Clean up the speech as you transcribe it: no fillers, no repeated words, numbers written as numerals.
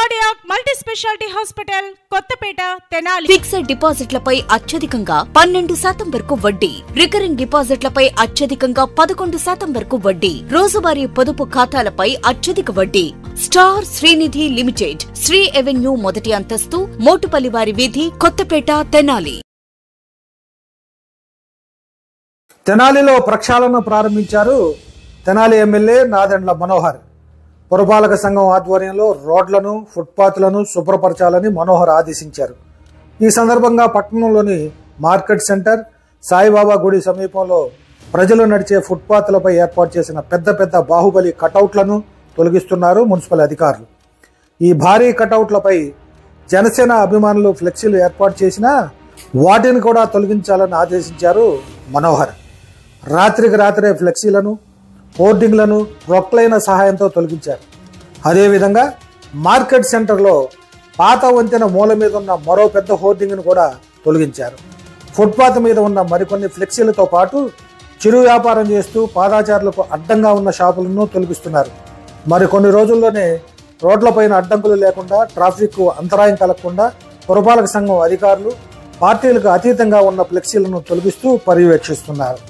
Cardiac multi speciality hospital Kothapeta Tenali. Fixed డిపాజిట్లపై అత్యధికంగా 12% వరకు వడ్డీ, రికరింగ్ డిపాజిట్లపై అత్యధికంగా 11% వరకు వడ్డీ, రోజువారీ పొదుపు ఖాతాలపై అత్యధిక వడ్డీ. Star Srinidhi limited, Sri avenue మొదటి అంతస్తు, మోటుపల్లివారి వీధి, కొత్తపేట, తెనాలి. తెనాలిలో ప్రక్షాళన ప్రారంభించారు తెనాలి ఎమ్మెల్యే నాదెండ్ల మనోహర్. పురపాలక సంఘం ఆధ్వర్యంలో రోడ్లను, ఫుట్పాత్లను శుభ్రపరచాలని మనోహర్ ఆదేశించారు. ఈ సందర్భంగా పట్టణంలోని మార్కెట్ సెంటర్, సాయిబాబా గుడి సమీపంలో ప్రజలు నడిచే ఫుట్పాత్లపై ఏర్పాటు చేసిన పెద్ద పెద్ద బాహుబలి కటౌట్లను తొలగిస్తున్నారు మున్సిపల్ అధికారులు. ఈ భారీ కటౌట్లపై జనసేన అభిమానులు ఫ్లెక్సీలు ఏర్పాటు చేసినా వాటిని కూడా తొలగించాలని ఆదేశించారు మనోహర్. రాత్రికి రాత్రే ఫ్లెక్సీలను, హోర్డింగ్లను ప్రొక్లైన్ సహాయంతో తొలగించారు. అదేవిధంగా మార్కెట్ సెంటర్లో పాత వంతెన మూల మీద ఉన్న మరో పెద్ద హోర్డింగ్ను కూడా తొలగించారు. ఫుట్పాత్ మీద ఉన్న మరికొన్ని ఫ్లెక్సీలతో పాటు చిరు వ్యాపారం చేస్తూ పాదాచారులకు అడ్డంగా ఉన్న షాపులను తొలగిస్తున్నారు. మరికొన్ని రోజుల్లోనే రోడ్లపైన అడ్డంకులు లేకుండా, ట్రాఫిక్ అంతరాయం కలగకుండా పురపాలక సంఘం అధికారులు పార్టీలకు అతీతంగా ఉన్న ఫ్లెక్సీలను తొలగిస్తూ పర్యవేక్షిస్తున్నారు.